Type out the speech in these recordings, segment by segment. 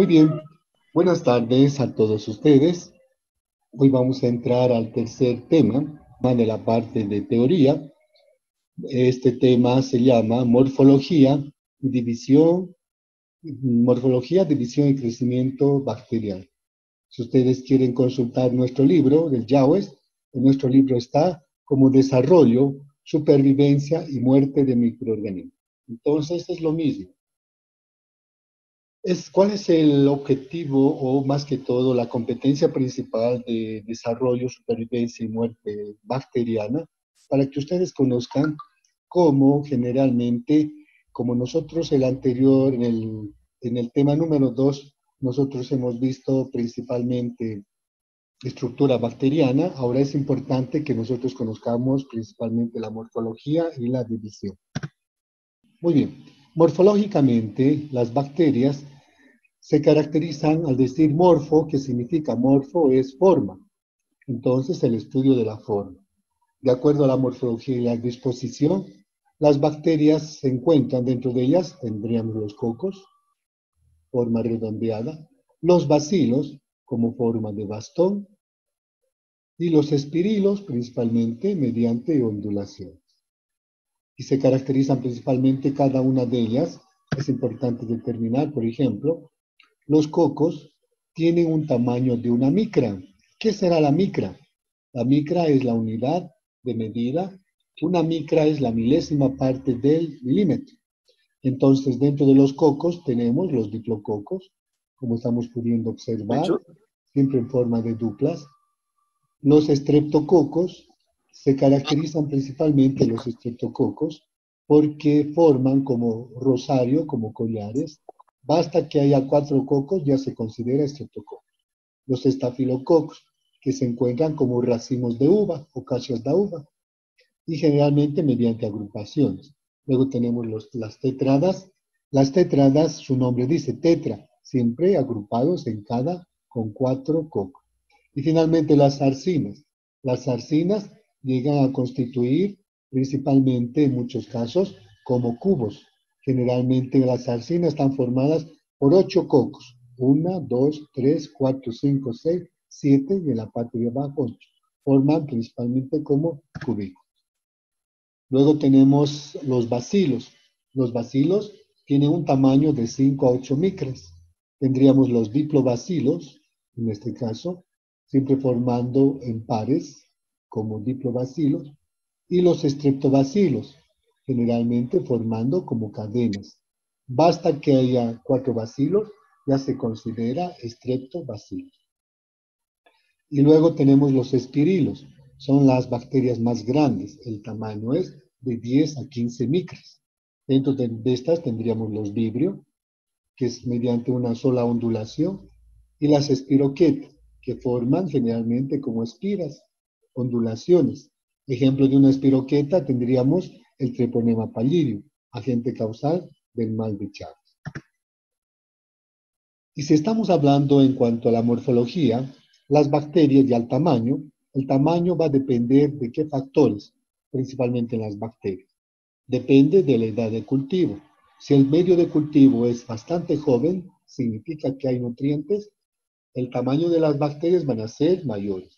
bien, buenas tardes a todos ustedes. Hoy vamos a entrar al tercer tema de la parte de teoría. Este tema se llama división, morfología, división y crecimiento bacteriano. Si ustedes quieren consultar nuestro libro del JAWS, en nuestro libro está como desarrollo, supervivencia y muerte de microorganismos. Entonces es lo mismo. ¿Cuál es el objetivo o más que todo la competencia principal de desarrollo, supervivencia y muerte bacteriana? Para que ustedes conozcan cómo generalmente, como nosotros el anterior, en el tema número 2, nosotros hemos visto principalmente estructura bacteriana, ahora es importante que nosotros conozcamos principalmente la morfología y la división. Muy bien, morfológicamente las bacterias se caracterizan al decir morfo, que significa morfo es forma. Entonces, el estudio de la forma. De acuerdo a la morfología y la disposición, las bacterias se encuentran dentro de ellas, tendríamos los cocos, forma redondeada, los bacilos, como forma de bastón, y los espirilos, principalmente mediante ondulación. Y se caracterizan principalmente cada una de ellas. Es importante determinar, por ejemplo, los cocos tienen un tamaño de una micra. ¿Qué será la micra? La micra es la unidad de medida. Una micra es la milésima parte del milímetro. Entonces, dentro de los cocos tenemos los diplococos, como estamos pudiendo observar, siempre en forma de duplas. Los estreptococos se caracterizan principalmente los estreptococos porque forman como rosario, como collares. Basta que haya 4 cocos, ya se considera estreptococo. Los estafilococos, que se encuentran como racimos de uva o cachas de uva, y generalmente mediante agrupaciones. Luego tenemos las tetradas. Las tetradas, su nombre dice tetra, siempre agrupados en cada con 4 cocos. Y finalmente las zarcinas. Las zarcinas llegan a constituir principalmente en muchos casos como cubos. Generalmente las zarcinas están formadas por 8 cocos. 1, 2, 3, 4, 5, 6, 7 y en la parte de abajo 8. Forman principalmente como cubículos. Luego tenemos los bacilos. Los bacilos tienen un tamaño de 5 a 8 micras. Tendríamos los diplobacilos, en este caso, siempre formando en pares, como diplobacilos, y los estreptobacilos, generalmente formando como cadenas. Basta que haya 4 bacilos, ya se considera estreptobacilos. Y luego tenemos los espirilos, son las bacterias más grandes, el tamaño es de 10 a 15 micras. Dentro de estas tendríamos los vibrio, que es mediante una sola ondulación, y las espiroquetas, que forman generalmente como espiras, ondulaciones. Ejemplo de una espiroqueta tendríamos el Treponema pallidum, agente causal del mal de Chagas. Y si estamos hablando en cuanto a la morfología, las bacterias y al tamaño, el tamaño va a depender de qué factores, principalmente en las bacterias. Depende de la edad de cultivo. Si el medio de cultivo es bastante joven, significa que hay nutrientes, el tamaño de las bacterias van a ser mayores.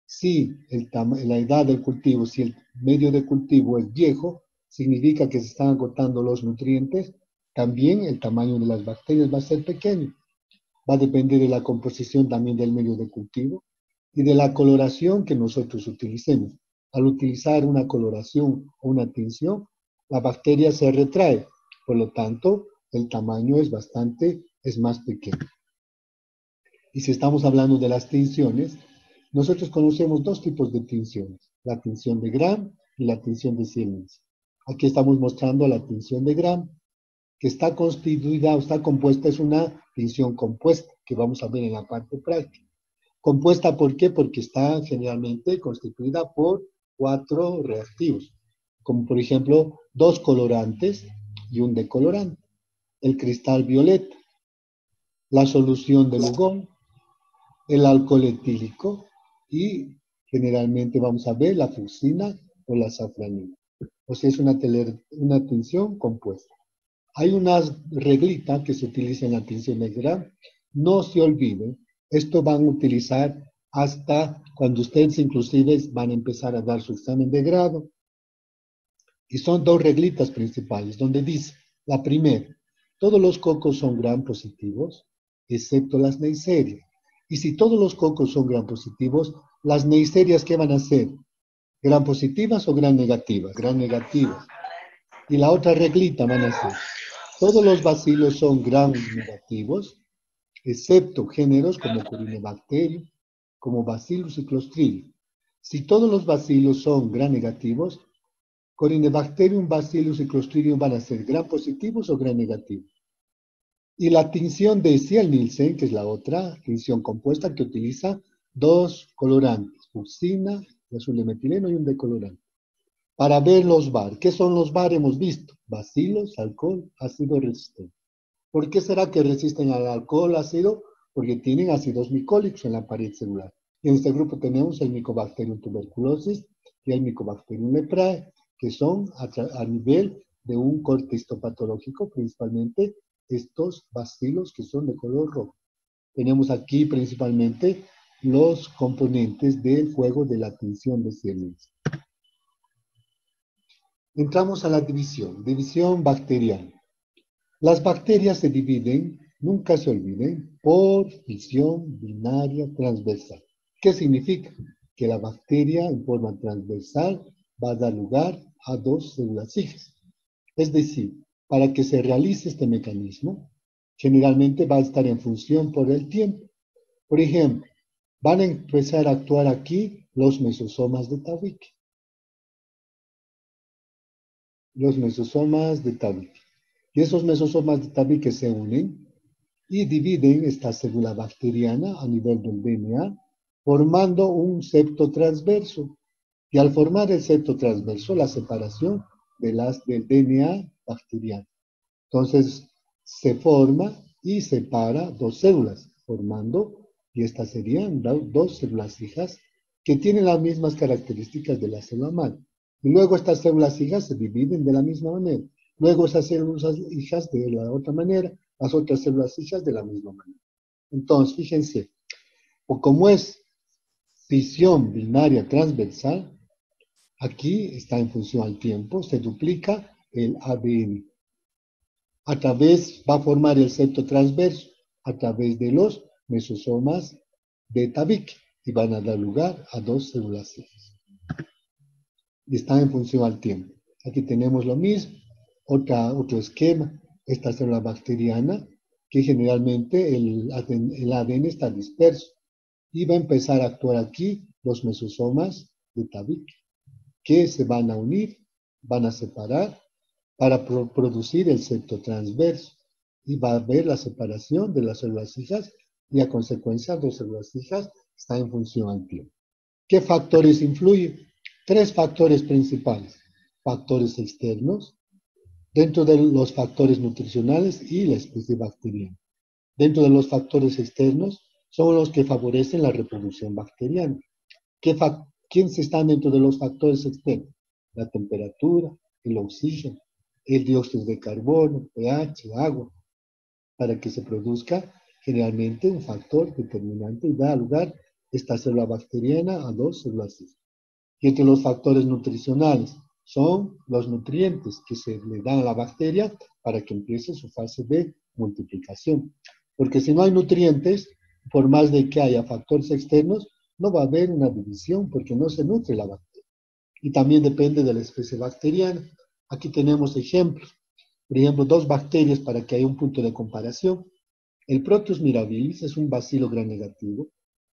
Si la edad del cultivo, si el medio de cultivo es viejo, significa que se están agotando los nutrientes, también el tamaño de las bacterias va a ser pequeño. Va a depender de la composición también del medio de cultivo y de la coloración que nosotros utilicemos. Al utilizar una coloración o una tinción, la bacteria se retrae, por lo tanto, el tamaño es más pequeño. Y si estamos hablando de las tinciones, nosotros conocemos 2 tipos de tinciones, la tinción de Gram y la tinción de Siemens. Aquí estamos mostrando la tinción de Gram, que está constituida o está compuesta, es una tinción compuesta, que vamos a ver en la parte práctica. Compuesta, ¿por qué? Porque está generalmente constituida por 4 reactivos, como por ejemplo 2 colorantes y un decolorante, el cristal violeta, la solución de Lugol, el alcohol etílico y generalmente vamos a ver la fucsina o la safranina. O sea, es una tinción compuesta. Hay una reglita que se utiliza en la tinción de Gram no se olviden, esto van a utilizar hasta cuando ustedes inclusive van a empezar a dar su examen de grado. Y son dos reglitas principales, donde dice, la primera, todos los cocos son gram positivos, excepto las neiserias. Y si todos los cocos son gram positivos, las neiserias, ¿qué van a ser? ¿Gran positivas o gran negativas? Gran negativas. Y la otra reglita van a ser, todos los bacilos son gram negativos, excepto géneros como Corynebacterium, como Bacillus y Clostridium. Si todos los bacilos son gram negativos, Corynebacterium, Bacillus y Clostridium van a ser gram positivos o gram negativos. Y la tinción de Ciel-Nielsen, que es la otra tinción compuesta que utiliza dos colorantes, fucsina, azul de metileno y un decolorante. Para ver los VAR. ¿Qué son los VAR? Hemos visto bacilos, alcohol, ácido resistente. ¿Por qué será que resisten al alcohol, ácido? Porque tienen ácidos micólicos en la pared celular. Y en este grupo tenemos el Mycobacterium tuberculosis y el Mycobacterium leprae, que son a nivel de un corte histopatológico, principalmente estos bacilos que son de color rojo. Tenemos aquí principalmente los componentes del juego de la tinción de Ciel-Nielsen. Entramos a la división bacteriana. Las bacterias se dividen, nunca se olviden, por fisión binaria transversal. ¿Qué significa? Que la bacteria en forma transversal va a dar lugar a dos células hijas. Es decir, para que se realice este mecanismo, generalmente va a estar en función por el tiempo. Por ejemplo, van a empezar a actuar aquí los mesosomas de tabique. Los mesosomas de tabique. Y esos mesosomas de tabique se unen y dividen esta célula bacteriana a nivel del DNA, formando un septo transverso. Y al formar el septo transverso, la separación del DNA bacteriano. Entonces, se forma y separa dos células, formando, y estas serían dos células hijas que tienen las mismas características de la célula madre. Y luego estas células hijas se dividen de la misma manera. Luego esas células hijas de la otra manera, las otras células hijas de la misma manera. Entonces, fíjense, como es fisión binaria transversal, aquí está en función al tiempo, se duplica el ADN. A través, va a formar el septo transverso, a través de los mesosomas de tabique, y van a dar lugar a dos células hijas. Y están en función al tiempo. Aquí tenemos lo mismo, otro esquema, esta célula bacteriana, que generalmente el ADN está disperso, y va a empezar a actuar aquí los mesosomas de tabique, que se van a unir, van a separar, para producir el septo transverso, y va a haber la separación de las células hijas, y a consecuencia dos células hijas están en función al tiempo. ¿Qué factores influyen? Tres factores principales. Factores externos, dentro de los factores nutricionales y la especie bacteriana. Dentro de los factores externos son los que favorecen la reproducción bacteriana. ¿Quiénes están dentro de los factores externos? La temperatura, el oxígeno, el dióxido de carbono, pH, agua, para que se produzca generalmente un factor determinante y da lugar esta célula bacteriana a dos células hijas. Y entre los factores nutricionales son los nutrientes que se le dan a la bacteria para que empiece su fase de multiplicación. Porque si no hay nutrientes, por más de que haya factores externos, no va a haber una división porque no se nutre la bacteria. Y también depende de la especie bacteriana. Aquí tenemos ejemplos. Por ejemplo, dos bacterias para que haya un punto de comparación. El Proteus mirabilis es un bacilo gram negativo.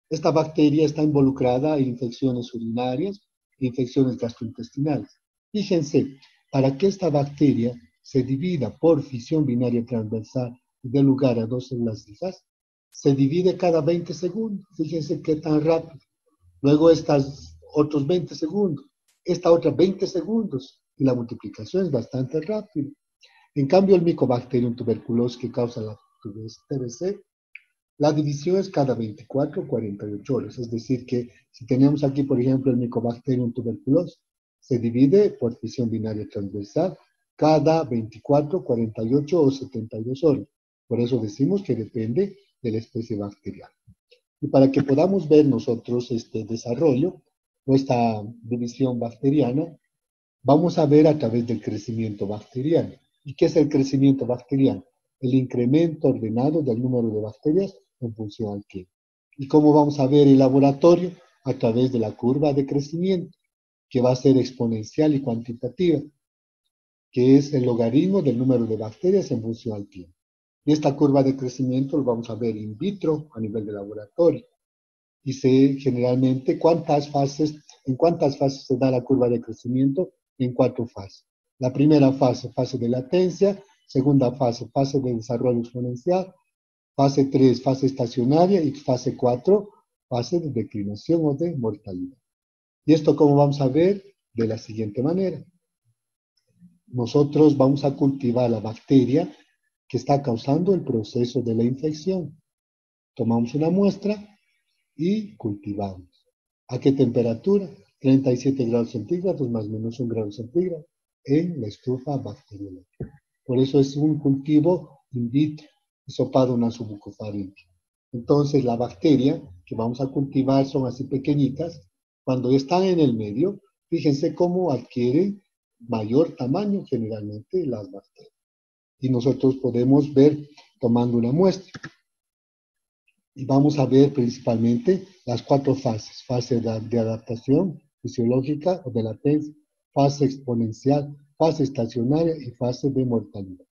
Esta bacteria está involucrada en infecciones urinarias e infecciones gastrointestinales. Fíjense, para que esta bacteria se divida por fisión binaria transversal y dé lugar a dos células hijas, se divide cada 20 segundos. Fíjense qué tan rápido. Luego estas otros 20 segundos. Esta otra 20 segundos. Y la multiplicación es bastante rápida. En cambio, el Mycobacterium tuberculosis que causa la TBC, la división es cada 24 o 48 horas. Es decir, que si tenemos aquí, por ejemplo, el Mycobacterium tuberculosis, se divide por fisión binaria transversal cada 24, 48 o 72 horas. Por eso decimos que depende de la especie bacteriana. Y para que podamos ver nosotros este desarrollo, o esta división bacteriana, vamos a ver a través del crecimiento bacteriano. ¿Y qué es el crecimiento bacteriano? El incremento ordenado del número de bacterias en función al tiempo. ¿Y cómo vamos a ver el laboratorio? A través de la curva de crecimiento, que va a ser exponencial y cuantitativa, que es el logaritmo del número de bacterias en función al tiempo. Y esta curva de crecimiento lo vamos a ver in vitro a nivel de laboratorio. Y generalmente, en cuántas fases se da la curva de crecimiento? En 4 fases. La primera fase, fase de latencia; segunda fase, fase de desarrollo exponencial; fase 3, fase estacionaria; y fase 4, fase de declinación o de mortalidad. ¿Y esto cómo vamos a ver? De la siguiente manera. Nosotros vamos a cultivar la bacteria que está causando el proceso de la infección. Tomamos una muestra y cultivamos. ¿A qué temperatura? 37 grados centígrados más o menos 1 grado centígrado en la estufa bacteriológica. Por eso es un cultivo in vitro, hisopado nasobucofaríngeo. Entonces la bacteria que vamos a cultivar son así pequeñitas. Cuando están en el medio, fíjense cómo adquieren mayor tamaño generalmente las bacterias. Y nosotros podemos ver tomando una muestra. Y vamos a ver principalmente las 4 fases: fase de adaptación fisiológica o de latencia, fase exponencial, fase estacionaria y fase de mortalidad.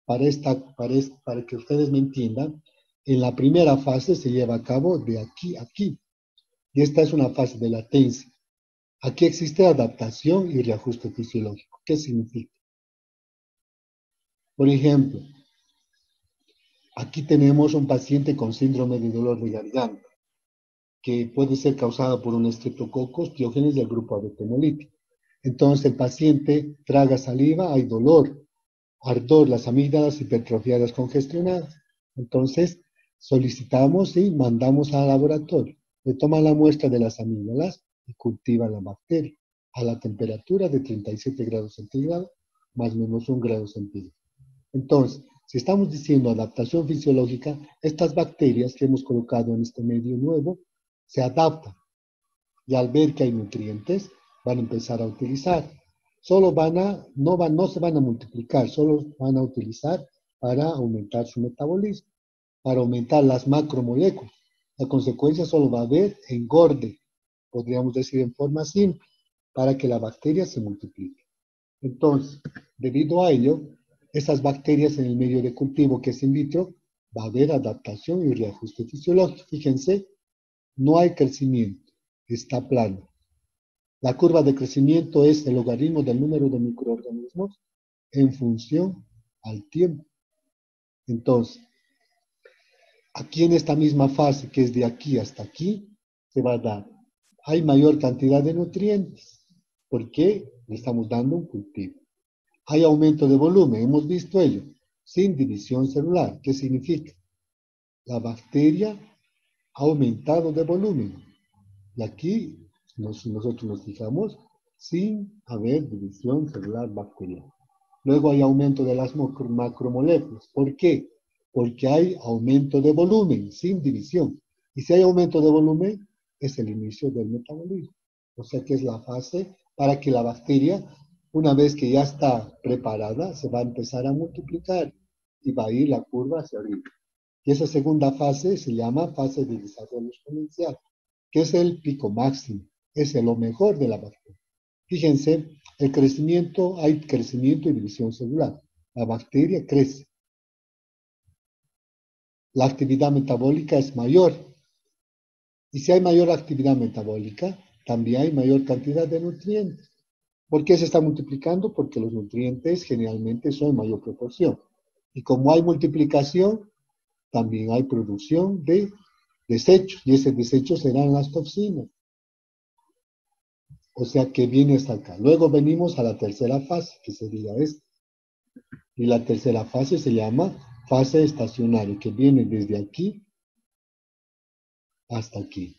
Para que ustedes me entiendan, en la primera fase se lleva a cabo de aquí a aquí, y esta es una fase de latencia. Aquí existe adaptación y reajuste fisiológico. ¿Qué significa? Por ejemplo, aquí tenemos un paciente con síndrome de dolor de garganta, que puede ser causada por un Streptococcus pyogenes del grupo abetomolítico. Entonces el paciente traga saliva, hay dolor, ardor, las amígdalas hipertrofiadas congestionadas. Entonces solicitamos y mandamos al laboratorio. Le toman la muestra de las amígdalas y cultivan la bacteria a la temperatura de 37 grados centígrados más o menos 1 grado centígrado. Entonces, si estamos diciendo adaptación fisiológica, estas bacterias que hemos colocado en este medio nuevo se adaptan, y al ver que hay nutrientes van a empezar a utilizar. No se van a multiplicar, solo van a utilizar para aumentar su metabolismo, para aumentar las macromoléculas. La consecuencia solo va a haber engorde, podríamos decir en forma simple, para que la bacteria se multiplique. Entonces, debido a ello, esas bacterias en el medio de cultivo que es in vitro, va a haber adaptación y reajuste fisiológico. Fíjense, no hay crecimiento, está plano. La curva de crecimiento es el logaritmo del número de microorganismos en función al tiempo. Entonces, aquí en esta misma fase, que es de aquí hasta aquí, se va a dar. Hay mayor cantidad de nutrientes, porque le estamos dando un cultivo. Hay aumento de volumen, hemos visto ello, sin división celular. ¿Qué significa? La bacteria ha aumentado de volumen. Y aquí nosotros nos fijamos sin haber división celular bacteriana. Luego hay aumento de las macromoléculas. ¿Por qué? Porque hay aumento de volumen sin división. Y si hay aumento de volumen, es el inicio del metabolismo. O sea que es la fase para que la bacteria, una vez que ya está preparada, se va a empezar a multiplicar y va a ir la curva hacia arriba. Y esa segunda fase se llama fase de desarrollo exponencial, que es el pico máximo, es lo mejor de la bacteria. Fíjense, hay crecimiento y división celular. La bacteria crece. La actividad metabólica es mayor. Y si hay mayor actividad metabólica, también hay mayor cantidad de nutrientes. ¿Por qué se está multiplicando? Porque los nutrientes generalmente son en mayor proporción. Y como hay multiplicación, también hay producción de desechos, y ese desecho serán las toxinas. O sea que viene hasta acá. Luego venimos a la tercera fase, que sería esta. Y la tercera fase se llama fase estacionaria, que viene desde aquí hasta aquí.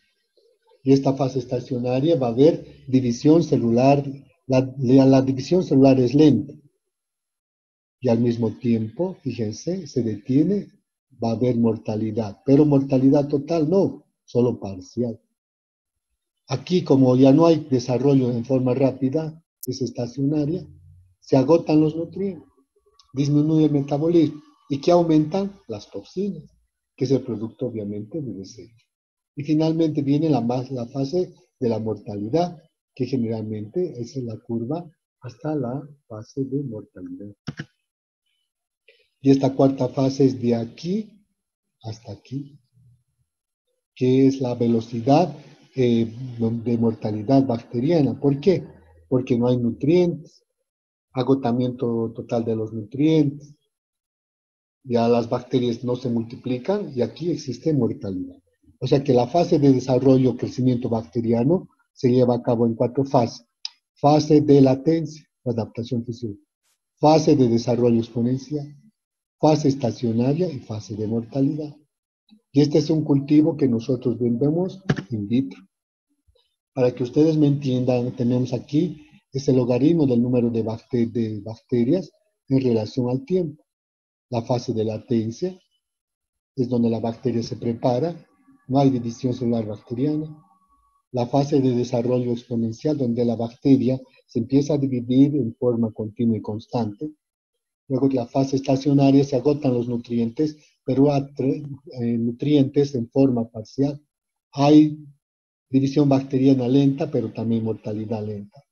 Y esta fase estacionaria va a haber división celular. La división celular es lenta. Y al mismo tiempo, fíjense, se detiene va a haber mortalidad, pero mortalidad total no, solo parcial. Aquí, como ya no hay desarrollo en forma rápida, es estacionaria, se agotan los nutrientes, disminuye el metabolismo y que aumentan las toxinas, que es el producto obviamente de desecho. Y finalmente viene la fase de la mortalidad, que generalmente es la curva hasta la fase de mortalidad. Y esta cuarta fase es de aquí hasta aquí, que es la velocidad de mortalidad bacteriana. ¿Por qué? Porque no hay nutrientes, agotamiento total de los nutrientes, ya las bacterias no se multiplican y aquí existe mortalidad. O sea que la fase de desarrollo, crecimiento bacteriano se lleva a cabo en 4 fases. Fase de latencia, adaptación fisiológica. Fase de desarrollo exponencial, fase estacionaria y fase de mortalidad. Y este es un cultivo que nosotros vemos in vitro. Para que ustedes me entiendan, tenemos aquí el logaritmo del número de bacterias en relación al tiempo. La fase de latencia es donde la bacteria se prepara, no hay división celular bacteriana. La fase de desarrollo exponencial, donde la bacteria se empieza a dividir en forma continua y constante. Luego la fase estacionaria, se agotan los nutrientes, pero nutrientes en forma parcial. Hay división bacteriana lenta, pero también mortalidad lenta.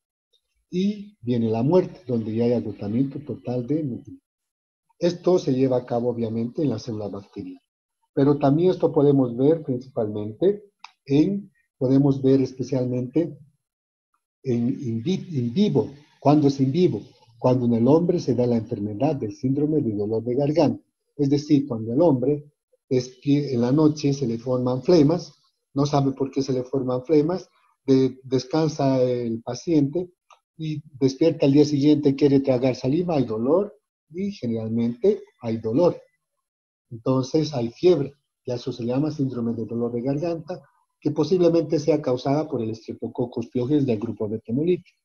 Y viene la muerte, donde ya hay agotamiento total de nutrientes. Esto se lleva a cabo obviamente en la célula bacteriana. Pero también esto podemos ver principalmente podemos ver especialmente en vivo. ¿Cuándo es en vivo? Cuando en el hombre se da la enfermedad del síndrome de dolor de garganta. Es decir, cuando el hombre en la noche se le forman flemas, no sabe por qué se le forman flemas, descansa el paciente y despierta al día siguiente, quiere tragar saliva, hay dolor y generalmente hay dolor. Entonces hay fiebre, y eso se llama síndrome de dolor de garganta, que posiblemente sea causada por el Streptococcus pyogenes del grupo betamolítico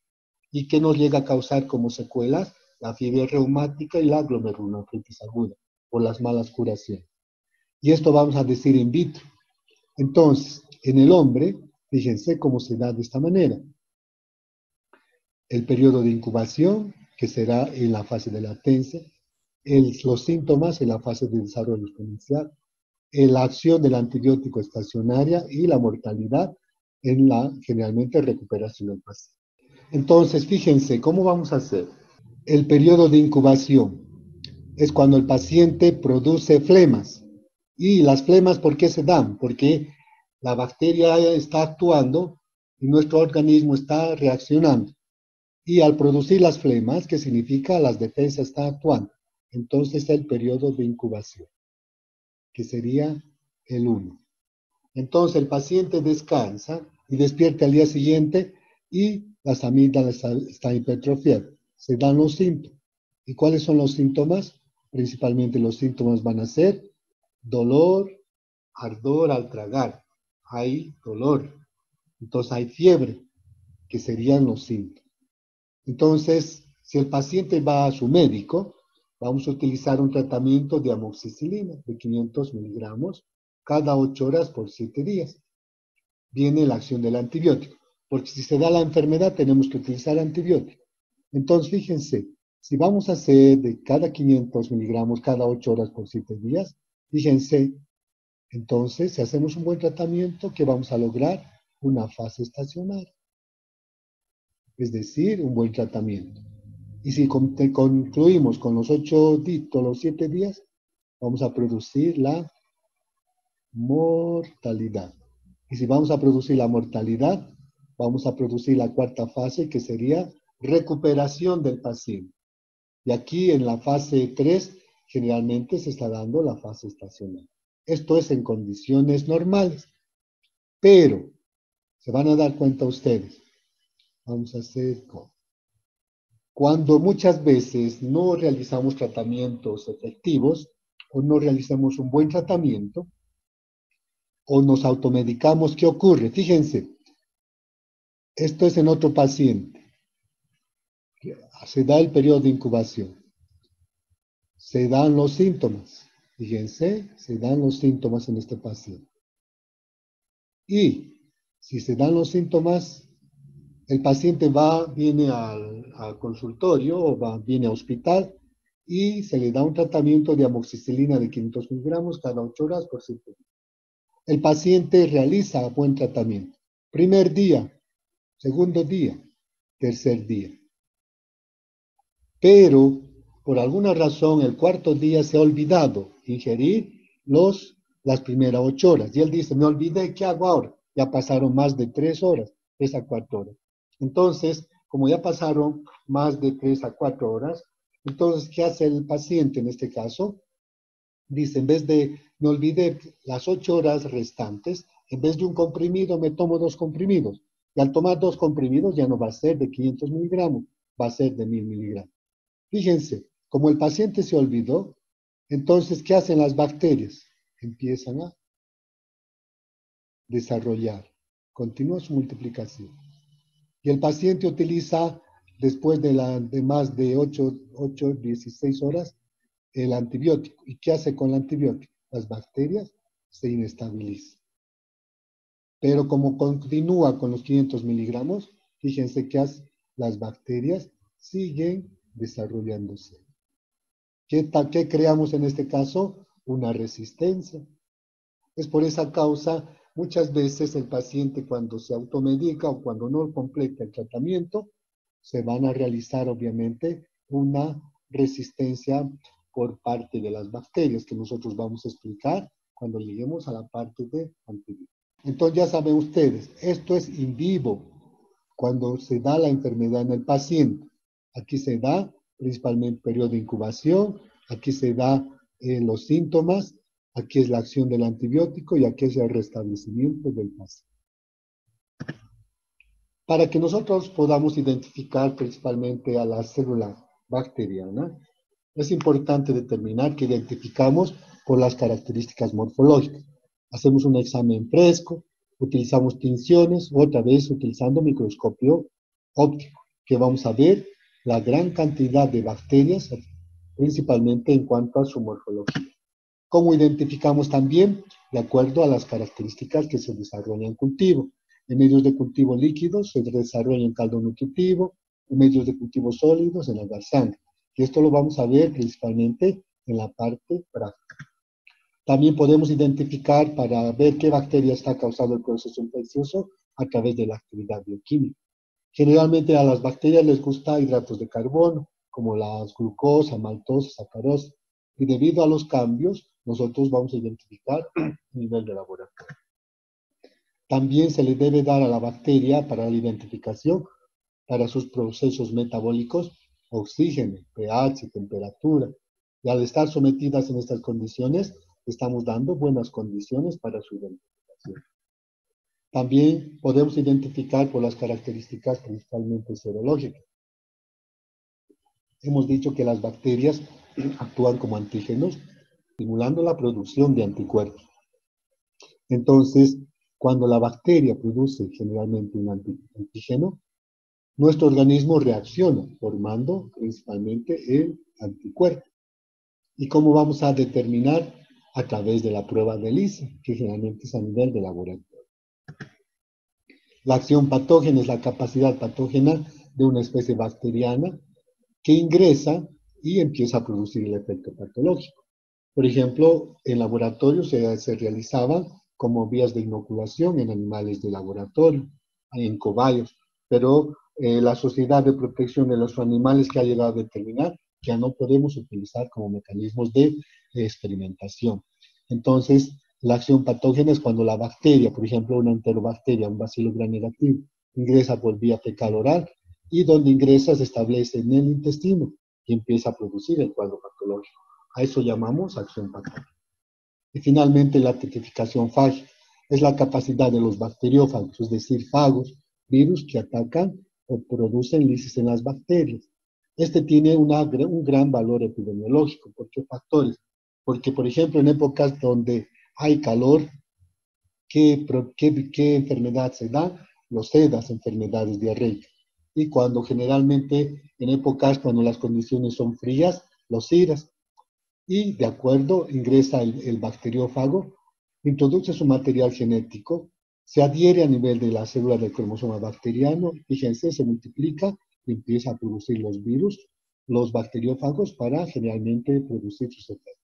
y que nos llega a causar como secuelas la fiebre reumática y la glomerulonefritis aguda por las malas curaciones. Y esto vamos a decir in vitro. Entonces, en el hombre, fíjense cómo se da de esta manera. El periodo de incubación, que será en la fase de latencia, los síntomas en la fase de desarrollo exponencial, la acción del antibiótico estacionaria y la mortalidad en la generalmente recuperación del paciente. Entonces, fíjense, ¿cómo vamos a hacer? El periodo de incubación es cuando el paciente produce flemas. Y las flemas, ¿por qué se dan? Porque la bacteria está actuando y nuestro organismo está reaccionando. Y al producir las flemas, ¿qué significa? Las defensas están actuando. Entonces, el periodo de incubación, que sería el 1. Entonces, el paciente descansa y despierta al día siguiente y las amígdalas están hipertrofiadas. Se dan los síntomas. ¿Y cuáles son los síntomas? Principalmente los síntomas van a ser dolor, ardor al tragar. Hay dolor. Entonces hay fiebre, que serían los síntomas. Entonces, si el paciente va a su médico, vamos a utilizar un tratamiento de amoxicilina de 500 miligramos cada 8 horas por 7 días. Viene la acción del antibiótico, porque si se da la enfermedad tenemos que utilizar antibiótico. Entonces, fíjense, si vamos a hacer de cada 500 miligramos cada 8 horas por 7 días, fíjense, entonces, si hacemos un buen tratamiento, ¿qué vamos a lograr? Una fase estacionaria. Es decir, un buen tratamiento. Y si concluimos con los 8 días, los 7 días, vamos a producir la mortalidad. Y si vamos a producir la mortalidad, vamos a producir la cuarta fase, que sería recuperación del paciente. Y aquí en la fase 3, generalmente se está dando la fase estacional. Esto es en condiciones normales. Pero, se van a dar cuenta ustedes. Vamos a hacer cuando muchas veces no realizamos tratamientos efectivos o no realizamos un buen tratamiento o nos automedicamos, ¿qué ocurre? Fíjense, esto es en otro paciente. Se da el periodo de incubación. Se dan los síntomas. Fíjense, se dan los síntomas en este paciente. Y si se dan los síntomas, el paciente viene al consultorio o viene al hospital y se le da un tratamiento de amoxicilina de 500 miligramos cada 8 horas por 7 días. El paciente realiza buen tratamiento. Primer día, segundo día, tercer día. Pero, por alguna razón, el cuarto día se ha olvidado ingerir las primeras 8 horas. Y él dice, me olvidé, ¿qué hago ahora? Ya pasaron más de 3 horas, 3 a 4 horas. Entonces, como ya pasaron más de 3 a 4 horas, entonces, ¿qué hace el paciente en este caso? Dice, en vez de, me olvidé las 8 horas restantes, en vez de un comprimido, me tomo 2 comprimidos. Y al tomar 2 comprimidos ya no va a ser de 500 miligramos, va a ser de 1000 miligramos. Fíjense, como el paciente se olvidó, entonces, ¿qué hacen las bacterias? Empiezan a desarrollar, continúa su multiplicación. Y el paciente utiliza, después de más de 16 horas, el antibiótico. ¿Y qué hace con el antibiótico? Las bacterias se inestabilizan. Pero como continúa con los 500 miligramos, fíjense que las bacterias siguen desarrollándose. ¿Qué creamos en este caso? Una resistencia. Es por esa causa, muchas veces el paciente cuando se automedica o cuando no completa el tratamiento, se van a realizar obviamente una resistencia por parte de las bacterias que nosotros vamos a explicar cuando lleguemos a la parte de antibióticos. Entonces ya saben ustedes, esto es in vivo, cuando se da la enfermedad en el paciente. Aquí se da principalmente periodo de incubación, aquí se da los síntomas, aquí es la acción del antibiótico y aquí es el restablecimiento del paciente. Para que nosotros podamos identificar principalmente a la célula bacteriana, es importante determinar que identificamos por las características morfológicas. Hacemos un examen fresco, utilizamos tinciones, otra vez utilizando microscopio óptico, que vamos a ver la gran cantidad de bacterias, principalmente en cuanto a su morfología. ¿Cómo identificamos también? De acuerdo a las características que se desarrollan en cultivo. En medios de cultivo líquidos se desarrolla en caldo nutritivo, en medios de cultivo sólidos en agar sangre. Y esto lo vamos a ver principalmente en la parte práctica. También podemos identificar para ver qué bacteria está causando el proceso infeccioso a través de la actividad bioquímica. Generalmente a las bacterias les gusta hidratos de carbono, como las glucosa, maltosa, sacarosa. Y debido a los cambios, nosotros vamos a identificar el nivel de laboratorio. También se le debe dar a la bacteria para la identificación, para sus procesos metabólicos, oxígeno, pH, temperatura. Y al estar sometidas en estas condiciones, estamos dando buenas condiciones para su identificación. También podemos identificar por las características principalmente serológicas. Hemos dicho que las bacterias actúan como antígenos, estimulando la producción de anticuerpos. Entonces, cuando la bacteria produce generalmente un antígeno, nuestro organismo reacciona formando principalmente el anticuerpo. ¿Y cómo vamos a determinar? A través de la prueba de ELISA, que generalmente es a nivel de laboratorio. La acción patógena es la capacidad patógena de una especie bacteriana que ingresa y empieza a producir el efecto patológico. Por ejemplo, en laboratorio se realizaban como vías de inoculación en animales de laboratorio, en cobayos, pero la Sociedad de Protección de los Animales que ha llegado a determinar que ya no podemos utilizar como mecanismos de experimentación. Entonces, la acción patógena es cuando la bacteria, por ejemplo, una enterobacteria, un bacilo gram negativo, ingresa por vía fecal oral y donde ingresa se establece en el intestino y empieza a producir el cuadro patológico. A eso llamamos acción patógena. Y finalmente la tipificación fágica es la capacidad de los bacteriófagos, es decir, fagos, virus que atacan o producen lisis en las bacterias. Este tiene un gran valor epidemiológico. ¿Por qué factores? Porque, por ejemplo, en épocas donde hay calor, ¿qué enfermedad se da? Los SIDAs, enfermedades diarreicas. Y cuando generalmente, en épocas cuando las condiciones son frías, los SIDAs. y de acuerdo ingresa el bacteriófago, introduce su material genético, se adhiere a nivel de la célula del cromosoma bacteriano, fíjense, se multiplica y empieza a producir los virus, los bacteriófagos para generalmente producir sus efectos.